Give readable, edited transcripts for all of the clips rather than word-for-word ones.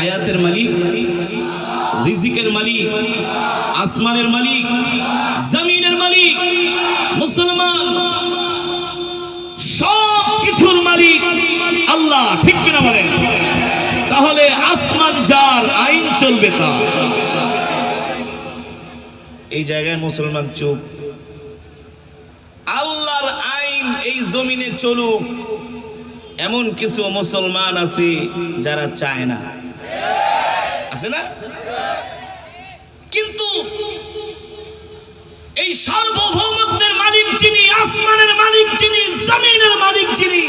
হায়াতের মালিক, রিজিকের মালিক, আসমানের মালিক, জমিনের মালিক, মুসলমান সব কিছুর মালিক আল্লাহ, ঠিক কিনা বলেন? তাহলে আসমান যার, আইন চলবে তার। এই জায়গায় মুসলমান চুপ। আল্লাহর আইন এই জমিনে চলুক, এমন কিছু মুসলমান আছে যারা চায় না, আছে না? কিন্তু এই সার্বভৌমত্বের মালিক যিনি, আসমানের মালিক যিনি, জমিনের মালিক যিনি,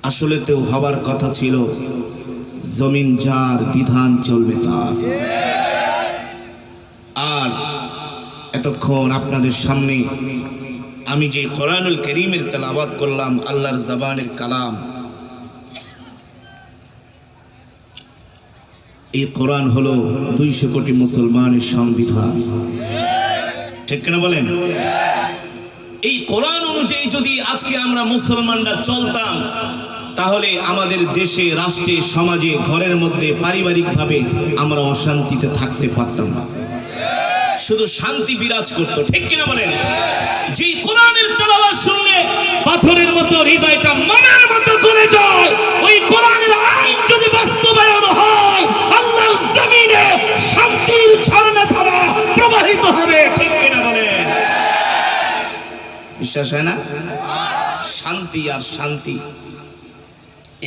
আসলে তো হবার কথা ছিল জমিন যার, বিধান চলবে তার। আর এতক্ষণ আপনাদের সামনে আমি যে কোরআনুল কারীমের তেলাওয়াত করলাম, আল্লাহর জবানের কালাম, এই কোরআন হলো 200 কোটি মুসলমানের সংবিধান, ঠিক কিনা বলেন? এই কোরআন অনুযায়ী যদি আজকে আমরা মুসলমানরা চলতাম, তাহলে আমাদের দেশে, রাষ্ট্রে, সমাজে, ঘরের মধ্যে, পারিবারিকভাবে আমরা অশান্তিতে থাকতে পারতাম না, শুধু শান্তি বিরাজ করত, ঠিক কিনা বলেন? যে কোরআনের তেলাওয়াত শুনলে পাথরের মতো হৃদয়টা মনের মতো গলে যায়, ওই কোরআনের আইন যদি বাস্তবায়ন হয়, আল্লাহর জমিনে শান্তির ঝর্ণাধারা প্রবাহিত হবে, ঠিক কিনা বলেন? বিশ্বাস হয় না? শান্তি আর শান্তি।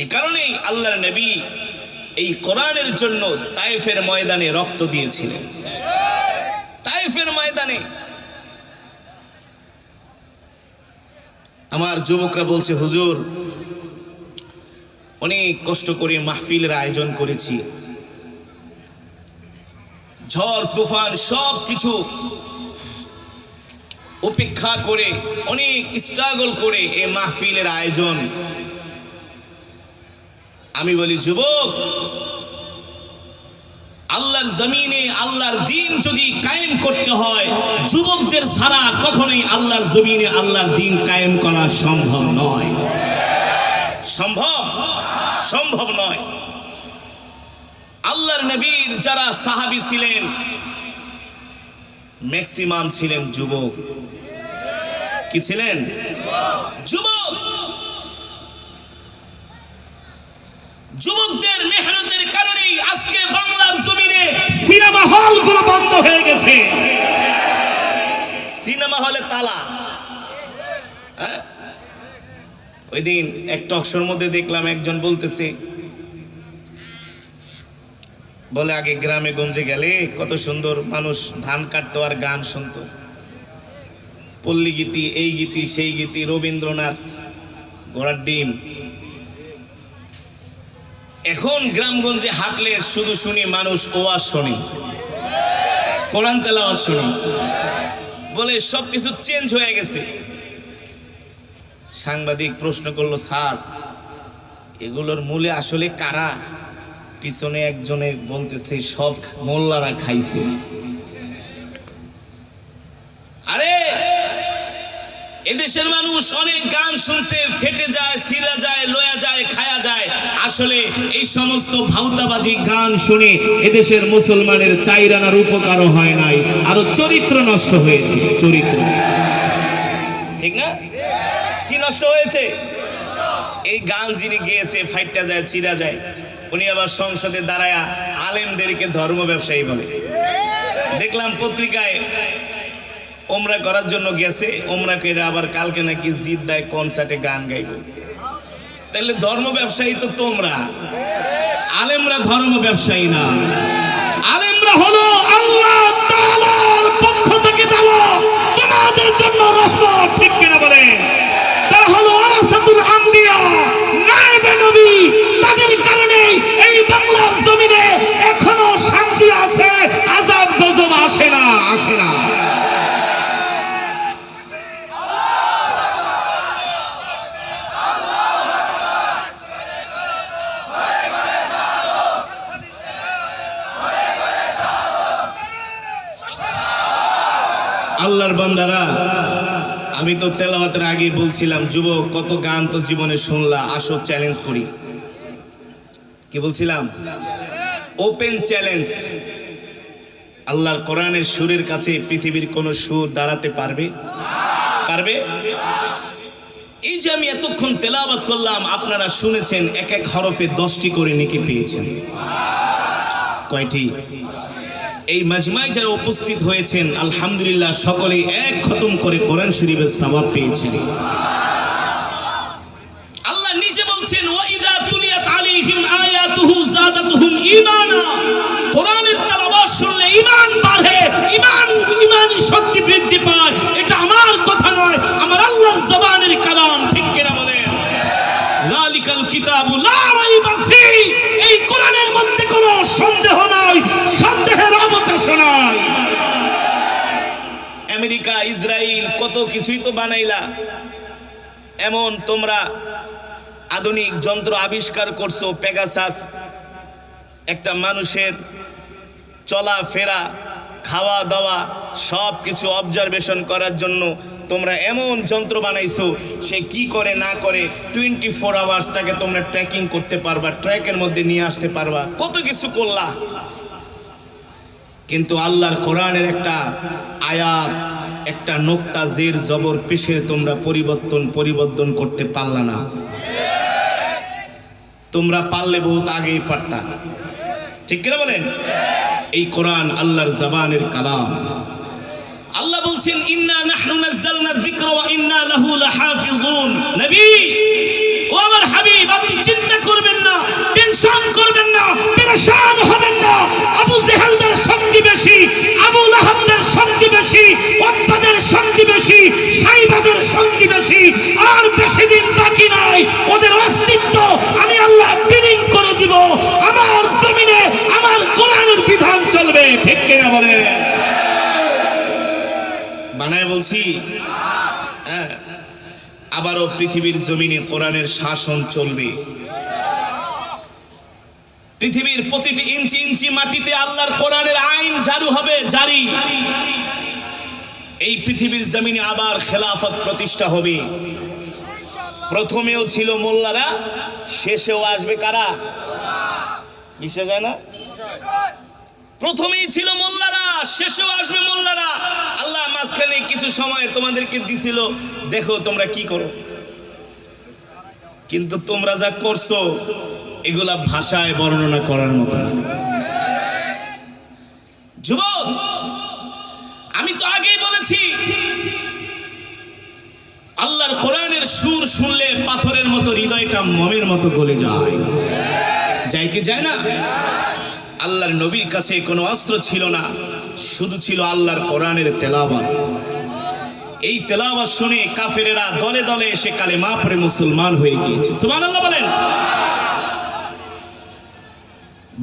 এই কারণেই আল্লাহর নবী এই কোরআনের জন্য তায়েফের ময়দানে রক্ত দিয়েছিলেন। তায়েফের ময়দানে আমার যুবকরা বলছে, হুজুর অনেক কষ্ট করে মাহফিলের আয়োজন করেছি, ঝড় তুফান সব কিছু উপেক্ষা করে, অনেক স্ট্রাগল করে এই মাহফিলের আয়োজন। আমি বলি, যুবক, আল্লাহর জমিনে আল্লাহর দ্বীন যদি কায়েম করতে হয়, যুবকদের ছাড়া কখনোই আল্লাহর জমিনে আল্লাহর দ্বীন কায়েম করা সম্ভব নয়। সম্ভব নয়। আল্লাহর নবীর যারা সাহাবী ছিলেন, ম্যাক্সিমাম ছিলেন যুবক। কি ছিলেন? যুবক। যুবকদের মেহনতের কারণেই আজকে বাংলার জমিনে সিনেমা হলগুলো বন্ধ হয়ে গেছে। সিনেমা হলে তালা। ওই দিন এক টকশোর মধ্যে দেখলাম একজন বলতেছে, বলে আগে গ্রামে গঞ্জে গেলে কত সুন্দর মানুষ ধান কাটতো আর গান শুনতো, পল্লী গীতি, এই গীতি, সেই গীতি, রবীন্দ্রনাথ, ঘোড়ার ডিম। এখন গ্রামগঞ্জে হাঁটলে শুধু শুনি মানুষ ওয়াজ শুনি, কোরআন তেলাওয়াত শুনি, বলে সবকিছু চেঞ্জ হয়ে গেছে। সাংবাদিক প্রশ্ন করলো, স্যার এগুলোর মূলে আসলে কারা? পিছনে একজনে বলতেছে, সব মোল্লারা খাইছে। আরে এদেশের মানুষ অনেক গান শুনছে, ফেটে যায়, ছিঁড়া যায়, লয়া যায়, খায়া যায়। আসলে এই সমস্ত ভাউতাবাজি গান শুনে এদেশের মুসলমানের চাইরানার উপকারও হয় নাই, আরো চরিত্র নষ্ট হয়েছে। চরিত্র, ঠিক না? কি নষ্ট হয়েছে? এই গান যিনি গেয়েছে, ফাইটটা যায়, চিরা যায়, উনি আবার সংসদে দাঁড়ায়া আলেমদেরকে ধর্ম ব্যবসায়ী বলে। দেখলাম পত্রিকায়, ওমরা করার জন্য গেছে, ওমরা করে আবার কালকে নাকি জিদ্দায় কনসার্টে গান গাইব। তাহলে ধর্ম ব্যবসায়ী তো তোমরা, আলেমরা ধর্ম ব্যবসায়ী না। আলেমরা হলো আল্লাহ তাআলার পক্ষ থেকে দেওয়া তোমাদের জন্য রহমত, ঠিক কিনা বলে? তারা হলো ওয়ারাসাতুল আম্বিয়া, নায়েবে নবী। তাদের কারণে এই বাংলার জমিনে এখনো শান্তি আছে, আযাব গজব আসে না। আল্লাহর বান্দারা, আমি তো তেলাওয়াতের আগেই বলছিলাম, যুবক কত গান তো জীবনে শুনলা, আসো চ্যালেঞ্জ করি। কি বলছিলাম? Open challenge. আল্লাহর কোরআনের সুরের কাছে পৃথিবীর কোন সুর দাঁড়াতে পারবে? পারবে? এই যে আমি এতক্ষণ তেলাওয়াত করলাম, আপনারা শুনেছেন এক এক হরফে 10টি করে নেকি পেয়েছেন। কয়টি? এই মাজমায় যারা উপস্থিত হয়েছেন আলহামদুলিল্লাহ সকলেই এক খতম করে কোরআন শরীফের সওয়াব পেয়েছেন। আল্লাহ নিজে বলছেন, ওয়া ইযা তুলিয়াত আলাইহিম আয়াতুহু যাদাতুহুম ঈমানা। কোরআনের তেলাওয়াত শুনলে ঈমান বাড়ে, ঈমানি শক্তি বৃদ্ধি পায়। এটা আমার কথা নয়, আমার আল্লাহর জবানের কালাম। ঠিক কিনা বলেন? যালিকাল কিতাবু লা রাইবা ফি। এই কোরআনের মধ্যে কোনো সন্দেহ নাই, সন্দেহের অবকাশ নাই। আমেরিকা, ইসরায়েল কত কিছুই তো বানাইলা, এমন তোমরা আধুনিক যন্ত্র আবিষ্কার করছো, পেগাসাস। একটা মানুষের চলাফেরা, খাওয়া দাওয়া সব কিছু অবজারভেশন করার জন্য তোমরা এমন যন্ত্র বানাইছো, সে কি করে না করে 24 আওয়ার্স তাকে তোমরা ট্র্যাকিং করতে পারবা, ট্র্যাকের মধ্যে নিয়ে আসতে পারবা, কত কিছু করলা। কিন্তু আল্লাহর কোরআনের একটা আয়াত, একটা নোক্তা, জের জবর পেশের তোমরা পরিবর্তন করতে পারলা না। তোমরা পারলে বহুত আগেই পারতা। ঠিক কিনা বলেন? এই কোরআন আল্লাহর জবানের কালাম। আল্লাহ বলছেন, ইন্না নাহনু নাযালনা যিকরা ওয়া ইন্না লাহু লাহাফিজুন। নবী ও আমার হাবিব, আপনি চিন্তা করবেন না, টেনশন করবেন না, পেরেশান হবেন না। আবু জেহেলদের শক্তি বেশি, আবু লাহাবদের শক্তি বেশি, উতবাদের শক্তি বেশি, সাইবাদের শক্তি বেশি। আর বেশি দিন বাকি নাই, ওদের অস্তিত্ব আমি আল্লাহ বিলীন করে দিব। আমার জমিনে আমার কোরআনের বিধান চলবে। ঠিক কিনা বলেন? বানায় বলছি। হ্যাঁ, আবারও পৃথিবীর জমিনে কোরআনের শাসন চলবে। পৃথিবীর প্রতিটি ইঞ্চি ইঞ্চি মাটিতে আল্লাহর কোরআনের আইন জারি হবে, জারি। এই পৃথিবীর জমিনে আবার খেলাফত প্রতিষ্ঠা হবে। প্রথমেও ছিল মোল্লারা, শেষেও আসবে কারা? বিশ্বাস হয় না? প্রথমেই ছিল মোল্লারা, শেষেও আসবে মোল্লারা। আল্লাহ মাঝখানে কিছু সময় তোমাদেরকে দিছিল, দেখো তোমরা কি করো। কিন্তু তোমরা যা করছো এগুলা ভাষায় বর্ণনা করার মতো না। যুবক, আমি তো আগেই বলেছি, আল্লাহর কোরআনের সুর শুনলে পাথরের মতো হৃদয়টা মোমের মতো গলে যায়। যায় কি যায় না? আল্লাহর নবীর কাছে কোনো অস্ত্র ছিল না, শুধু ছিল আল্লাহর কোরআনের তেলাওয়াত। এই তেলাওয়াত শুনে কাফেরেরা দলে দলে এসে কালেমা পড়ে মুসলমান হয়ে গিয়েছে। সুবহানাল্লাহ বলেন।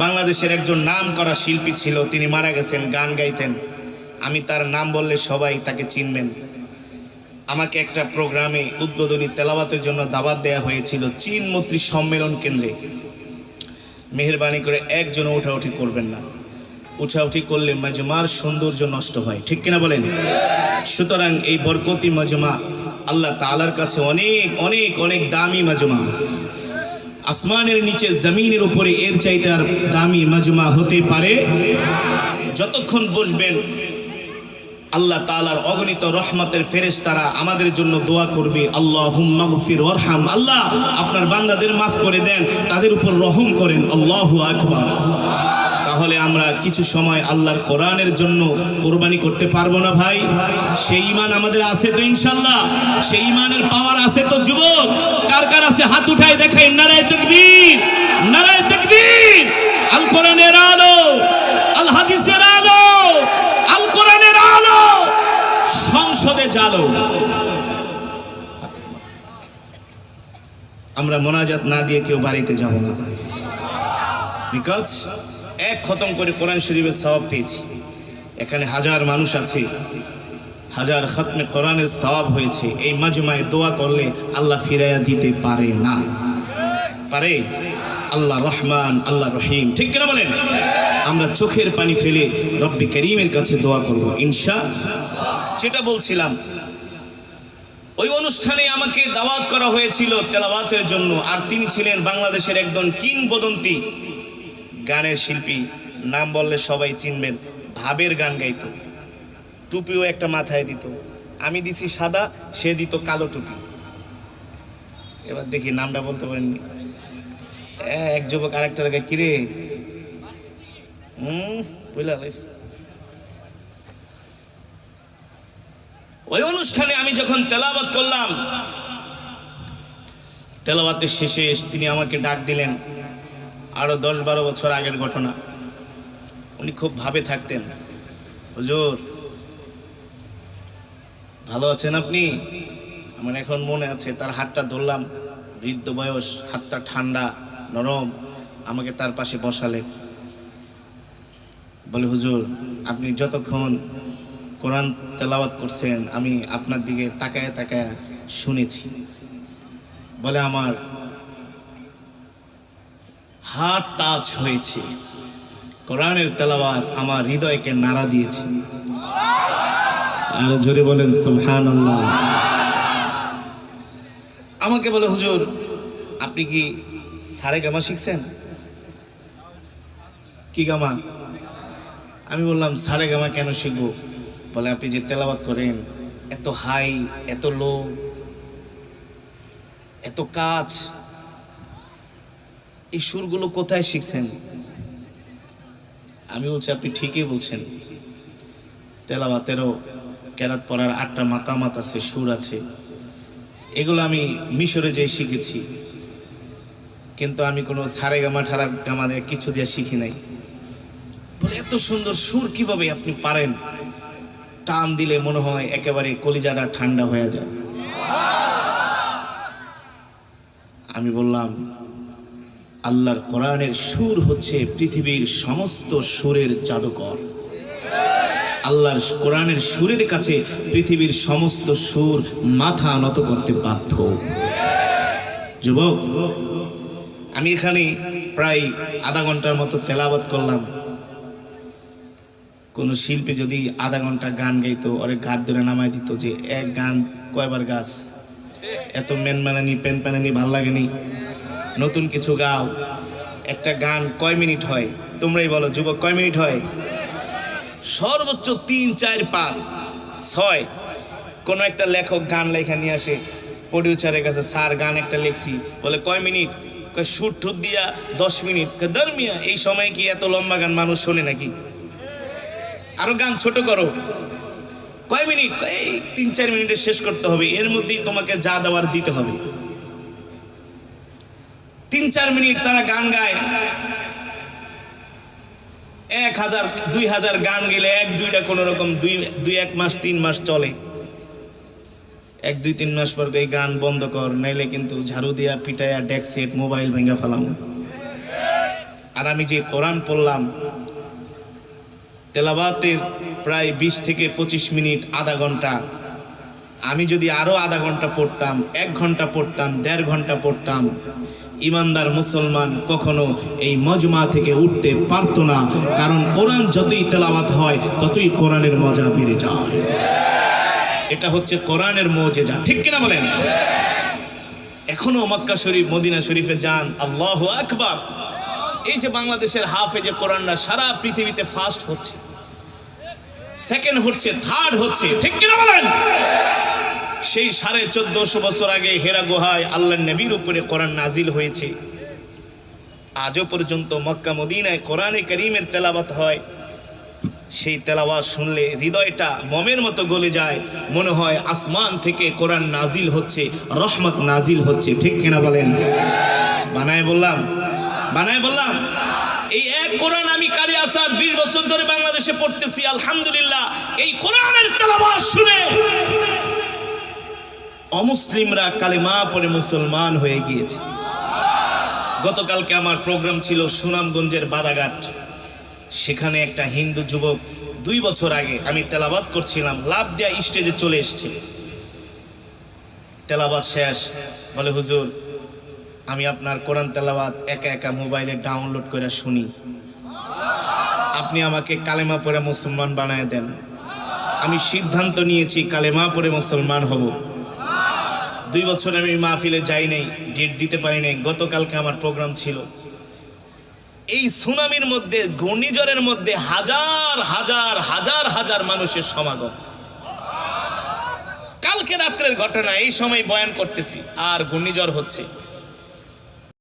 বাংলাদেশের একজন নামকরা শিল্পী ছিল, তিনি মারা গেছেন, গান গাইতেন। আমি তার নাম বললে সবাই তাকে চিনবেন। আমাকে একটা প্রোগ্রামে উদ্বোধনী তেলাওয়াতের জন্য দাওয়াত দেয়া হয়েছিল চীন মৈত্রী সম্মেলন কেন্দ্রে। মেহেরবানি করে একজন উঠাউঠি করবেন না, উঠাউঠি করলে মাজমার সৌন্দর্য নষ্ট হয়। ঠিক কিনা বলেন? সুতরাং এই বরকতি মাজমা আল্লাহ তাআলার কাছে অনেক অনেক অনেক দামি মাজমা। আসমানের নিচে জমিনের উপরে এর চাইতে আর দামি মাজমা হতে পারে? যতক্ষণ বসবেন আল্লাহ তাআলার অগণিত রহমতের ফেরেশতারা আমাদের জন্য দোয়া করবে, আল্লাহুম্মা গফির ওয়ারহাম। আল্লাহ আপনার বান্দাদের মাফ করে দেন, তাদের উপর রহম করেন। আল্লাহু আকবার। তাহলে আমরা কিছু সময় আল্লাহর কোরআনের জন্য কোরবানি করতে পারবো না ভাই? সেই ঈমান আমাদের আছে তো ইনশাআল্লাহ? সেই ঈমানের পাওয়ার আছে তো যুবক? কার কার আছে হাত উঠায় দেখাই। নারায়ে তাকবীর, নারায়ে তাকবীর। আল কোরআনের আলো, আল হাদিসের আলো, আল কোরআনের আলো, সংসদে জালো। আমরা মোনাজাত না দিয়ে কেউ বাড়িতে যাব না, বিকজ এক খতম করে কোরআন শরীফের সওয়াব পেয়েছি। এখানে হাজার মানুষ আছে, হাজার খতমে কোরআনের সওয়াব হয়েছে। এই মাজমায় দোয়া করলে আল্লাহ ফিরাইয়া দিতে পারে না? পারে? আল্লাহ রহমান, আল্লাহ রহিম। ঠিক কিনা বলেন? আমরা চোখের পানি ফেলে রব্বি করিমের কাছে দোয়া করব ইনশাআল্লাহ। যেটা বলছিলাম, ওই অনুষ্ঠানে আমাকে দাওয়াত করা হয়েছিল তেলাওয়াতের জন্য। আর তিনি ছিলেন বাংলাদেশের একজন কিংবদন্তি গানের শিল্পী, নাম বললে সবাই চিনবেন। ভাবের গান গাইতো, টুপিও একটা মাথায় দিত। আমি দিছি সাদা, সে দিত কালো টুপি। এবার দেখি নামটা বলতে পারেননি। এক যুবক আরেকটা জায়গায়, কিরে বুঝলা। ওই অনুষ্ঠানে আমি যখন তেলাওয়াত করলাম, তেলাওয়াতের শেষে তিনি আমাকে ডাক দিলেন। আরো 10-12 বছর আগের ঘটনা। উনি খুব ভাবে থাকতেন। হুজুর ভালো আছেন আপনি? আমার এখন মনে আছে, তার হাতটা ধরলাম, বৃদ্ধ বয়স, হাতটা ঠান্ডা নরম। আমাকে তার পাশে বসালেন, বলে হুজুর আপনি যতক্ষণ কোরআন তেলাওয়াত করছেন আমি আপনার দিকে তাকায় তাকায় শুনেছি। বলে আমার হার্ট টাচ হয়েছে, কোরআনের তেলাওয়াত আমার হৃদয়কে নাড়া দিয়েছে। আর জোরে বলেন সুবহানাল্লাহ। আমাকে বলে হুজুর আপনি কি সারেগামা শিখছেন? কি গামা? আমি বললাম সারেগামা কেন শিখবো? বলে আপনি যে তেলাওয়াত করেন, এত হাই, এত লো, এত কাজ, এই সুরগুলো কোথায় শিখছেন? আমি বলছি আপনি ঠিকই বলছেন, তেলাওয়াতেরও কেরাত পড়ার 8টা মাকামাত আছে, সুর আছে, এগুলো আমি মিশরে যেয়ে শিখেছি। কিন্তু আমি কোনো সারেগামা ঠারাগামা দিয়ে কিছু দিয়ে শিখি নাই। বলে এত সুন্দর সুর কিভাবে আপনি পারেন? টান দিলে মনে হয় একেবারে কলিজাটা ঠান্ডা হয়ে যায়। আমি বললাম আল্লাহর কোরআনের সুর হচ্ছে পৃথিবীর সমস্ত সুরের জাদুকর। আল্লাহর কোরআনের সুরের কাছে পৃথিবীর সমস্ত সুর মাথা নত করতে বাধ্য। যুবক, আমি এখানে প্রায় আধা ঘন্টার মতো তেলাওয়াত করলাম। কোন শিল্পী যদি আধা ঘন্টা গান গাইতো, ওরে ঘাট ধরে নামাই দিত যে এক গান কয়বার গাছ, এত মেনমানানি পেনপানানি ভাল লাগেনি, নতুন কিছু গাও। একটা গান কয় মিনিট হয় তোমরাই বলো যুবক, কয় মিনিট হয়? সর্বোচ্চ 3, 4, 5, 6। কোন একটা লেখক গান লেখা নিয়ে আসে প্রডিউসারের কাছে, স্যার গান একটা লিখছি, বলে কয় মিনিট? সুর ঠুর দিয়া 10 মিনিট। ধর্মিয়া এই সময় কি এত লম্বা গান মানুষ শোনে নাকি? আরো গান ছোট করো। কয় মিনিট? এই 3-4 মিনিটে শেষ করতে হবে, এর মধ্যেই তোমাকে যা দেওয়ার দিতে হবে। 3-4 মিনিট তারা গান গায়। 1000, 2000 গান গেলে 1-2টা কোন রকম 2-1 মাস 3 মাস চলে। 1-2-3 মাস পর এই গান বন্ধ কর, নাইলে কিন্তু ঝাড়ু দিয়া পিটাইয়া ডেস্ক সেট মোবাইল ভেঙে ফেলাম। আর আমি যে কোরআন পড়লাম, তেলাওয়াতের প্রায় 20 থেকে 25 মিনিট, আধা ঘন্টা। আমি যদি আরো আধা ঘন্টা পড়তাম, 1 ঘন্টা পড়তাম, 1.5 ঘন্টা পড়তাম, ইমানদার মুসলমান কখনো এই মজমা থেকে উঠতে পারতো না। কারণ কোরআন যতই তেলাওয়াত হয় ততই কোরআনের মজা বেড়ে যায়। এটা হচ্ছে কোরআনের মুজিজা, ঠিক কিনা বলেন? এখনো মক্কা শরীফ, মদিনা শরীফে যান, আল্লাহু আকবার। এই যে বাংলাদেশের হাফেজে কোরআনরা সারা পৃথিবীতে ফার্স্ট হচ্ছে, সেকেন্ড হচ্ছে, থার্ড হচ্ছে, ঠিক কিনা বলেন? সেই 1450 বছর আগে হেরা গুহায় আল্লাহর নবীর উপরে কোরআন নাজিল হয়েছে। আজও পর্যন্ত মক্কা মদিনায় কোরআনে কারীমের তেলাওয়াত হয়। সেই তেলাওয়াত শুনলে হৃদয়টা মোমের মতো গলে যায়, মনে হয় আসমান থেকে কোরআন নাজিল হচ্ছে, রহমত নাজিল হচ্ছে, ঠিক কিনা বলেন? বানায় বললাম, বানায় বললাম। এই এক কোরআন আমি কারি আসাদ 20 বছর ধরে বাংলাদেশে পড়তেছি, আলহামদুলিল্লাহ। এই কোরআনের তেলাওয়াত শুনে অমুসলিমরা কালেমা পড়ে মুসলমান হয়ে গিয়েছে। গতকালকে আমার প্রোগ্রাম ছিল সুনামগঞ্জের বাদাঘাট। সেখানে একটা হিন্দু যুবক 2 বছর আগে আমি তেলাওয়াত করছিলাম, লাভ দেয়া স্টেজে চলে এসছে। তেলাওয়াত শেষ, বলে হুজুর আমি আপনার কোরআন তেলাওয়াত একা একা মোবাইলে ডাউনলোড করে শুনি, আপনি আমাকে কালেমা পড়ে মুসলমান বানায় দেন। আমি সিদ্ধান্ত নিয়েছি কালেমা পড়ে মুসলমান হব। 2 বছর আমি মাহফিলে যাই নাই, ডেট দিতে পারি নাই। গতকালকে আমার প্রোগ্রাম ছিল। এই সুনামির মধ্যে, ঘূর্ণিঝড়ের মধ্যে হাজার হাজার হাজার হাজার মানুষের সমাগম। কালকে রাত্রের ঘটনা, এই সময় বয়ান করতেছি আর ঘূর্ণিঝড় হচ্ছে।